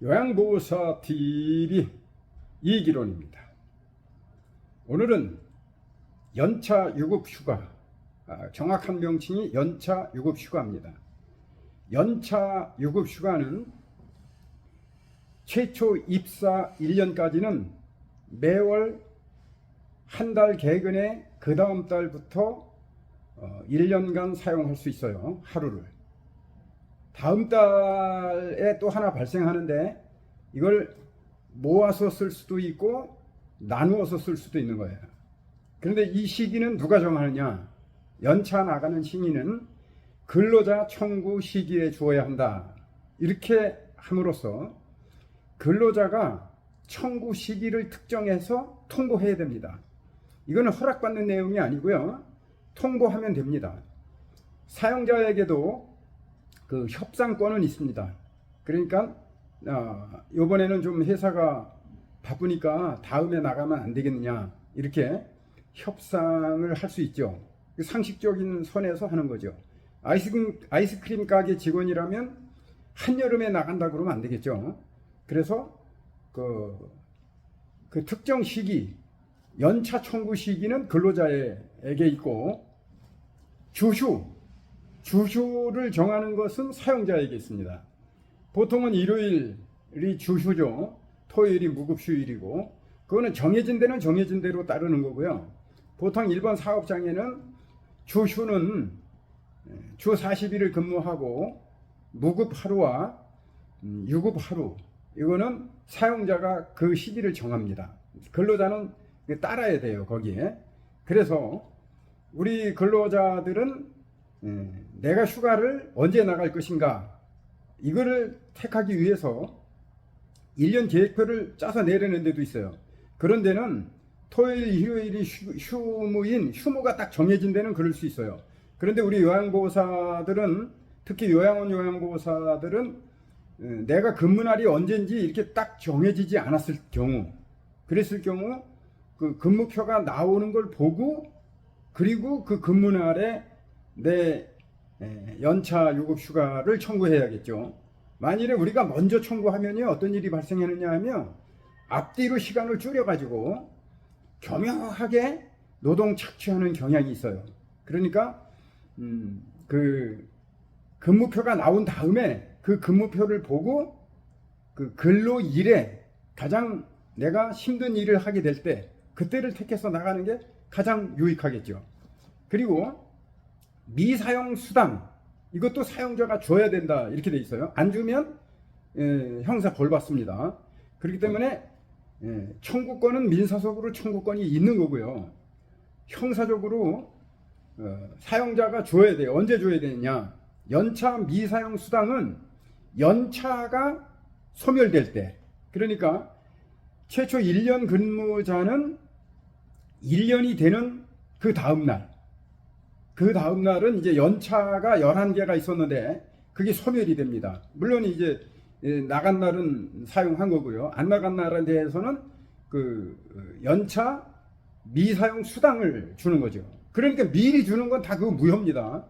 요양보호사 TV 이기론입니다. 오늘은 연차 유급휴가, 정확한 명칭이 연차 유급휴가입니다. 연차 유급휴가는 최초 입사 1년까지는 매월 한 달 개근에 그 다음 달부터 1년간 사용할 수 있어요. 하루를. 다음 달에 또 하나 발생하는데 이걸 모아서 쓸 수도 있고 나누어서 쓸 수도 있는 거예요. 그런데 이 시기는 누가 정하느냐? 연차 나가는 시기는 근로자 청구 시기에 주어야 한다. 이렇게 함으로써 근로자가 청구 시기를 특정해서 통보해야 됩니다. 이거는 허락받는 내용이 아니고요. 통보하면 됩니다. 사용자에게도 그 협상권은 있습니다. 그러니까 이번에는 좀 회사가 바쁘니까 다음에 나가면 안 되겠느냐, 이렇게 협상을 할 수 있죠. 상식적인 선에서 하는 거죠. 아이스크림 가게 직원이라면 한여름에 나간다 그러면 안 되겠죠. 그래서 그 특정 시기, 연차 청구 시기는 근로자에게 있고, 주휴를 정하는 것은 사용자에게 있습니다. 보통은 일요일이 주휴죠. 토요일이 무급휴일이고, 그거는 정해진 데는 정해진 대로 따르는 거고요. 보통 일반 사업장에는 주휴는 주 40일을 근무하고 무급 하루와 유급 하루, 이거는 사용자가 그 시기를 정합니다. 근로자는 따라야 돼요, 거기에. 그래서 우리 근로자들은 내가 휴가를 언제 나갈 것인가, 이거를 택하기 위해서 1년 계획표를 짜서 내려는 데도 있어요. 그런 데는 토요일, 일요일이 휴무가 딱 정해진 데는 그럴 수 있어요. 그런데 우리 요양보호사들은, 특히 요양원 요양보호사들은 내가 근무 날이 언제인지 이렇게 딱 정해지지 않았을 경우, 그랬을 경우 그 근무표가 나오는 걸 보고, 그리고 그 근무 날에 내 연차 유급휴가를 청구해야겠죠. 만일에 우리가 먼저 청구하면요, 어떤 일이 발생하느냐 하면 앞뒤로 시간을 줄여가지고 교묘하게 노동 착취하는 경향이 있어요. 그러니까 그 근무표가 나온 다음에 그 근무표를 보고 그 근로일에 가장 내가 힘든 일을 하게 될 때 그때를 택해서 나가는 게 가장 유익하겠죠. 그리고 미사용 수당, 이것도 사용자가 줘야 된다, 이렇게 돼 있어요. 안 주면 형사 벌 받습니다. 그렇기 때문에 청구권은 민사적으로 청구권이 있는 거고요. 형사적으로 사용자가 줘야 돼요. 언제 줘야 되느냐? 연차 미사용 수당은 연차가 소멸될 때, 그러니까 최초 1년 근무자는 1년이 되는 그 다음날은 이제 연차가 11개가 있었는데 그게 소멸이 됩니다. 물론 이제 나간 날은 사용한 거고요. 안 나간 날에 대해서는 그 연차 미사용 수당을 주는 거죠. 그러니까 미리 주는 건 다 그거 무효입니다.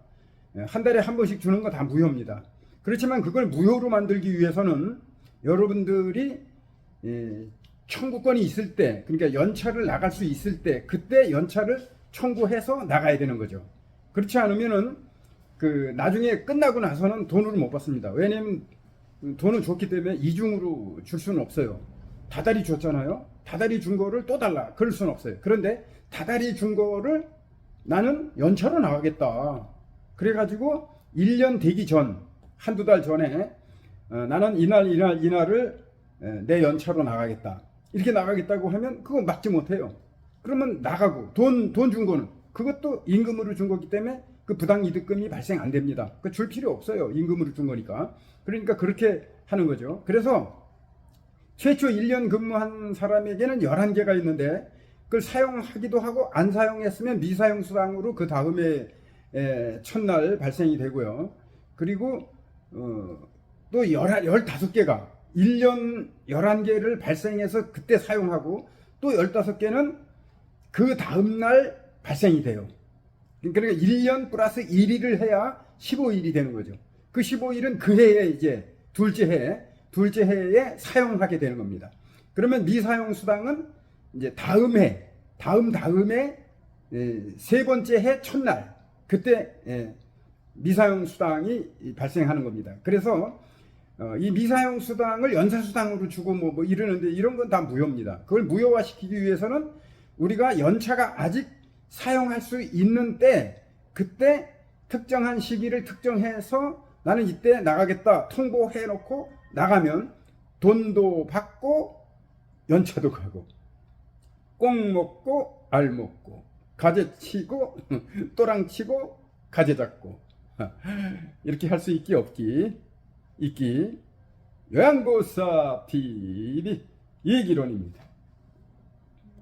한 달에 한 번씩 주는 건 다 무효입니다. 그렇지만 그걸 무효로 만들기 위해서는 여러분들이 청구권이 있을 때, 그러니까 연차를 나갈 수 있을 때, 그때 연차를 청구해서 나가야 되는 거죠. 그렇지 않으면은 그 나중에 끝나고 나서는 돈을 못 받습니다. 왜냐면 돈을 줬기 때문에 이중으로 줄 수는 없어요. 다달이 줬잖아요. 다달이 준 거를 또 달라, 그럴 수는 없어요. 그런데 다달이 준 거를 나는 연차로 나가겠다, 그래가지고 1년 되기 전, 한두 달 전에 나는 이날을 내 연차로 나가겠다, 이렇게 나가겠다고 하면 그거 막지 못해요. 그러면 나가고 돈 준 거는 그것도 임금으로 준 거기 때문에 그 부당이득금이 발생 안 됩니다. 그 줄 필요 없어요. 임금으로 준 거니까. 그러니까 그렇게 하는 거죠. 그래서 최초 1년 근무한 사람에게는 11개가 있는데 그걸 사용하기도 하고, 안 사용했으면 미사용 수당으로 그 다음에 첫날 발생이 되고요. 그리고 또 15개가 1년 11개를 발생해서 그때 사용하고, 또 15개는 그 다음날 발생이 돼요. 그러니까 1년 플러스 1일을 해야 15일이 되는 거죠. 그 15일은 그 해에 이제 둘째 해, 둘째 해에 사용하게 되는 겁니다. 그러면 미사용 수당은 이제 다음 해, 다음에 세 번째 해 첫날 그때 미사용 수당이 발생하는 겁니다. 그래서 이 미사용 수당을 연사 수당으로 주고 뭐 이러는데 이런 건 다 무효입니다. 그걸 무효화시키기 위해서는 우리가 연차가 아직 사용할 수 있는 때 그때 특정한 시기를 특정해서 나는 이때 나가겠다 통보해 놓고 나가면 돈도 받고 연차도 가고 꽁 먹고 알 먹고 가재 치고 또랑 치고 가재 잡고 이렇게 할 수 있기 없기 있기 요양보사 TV 이기론입니다.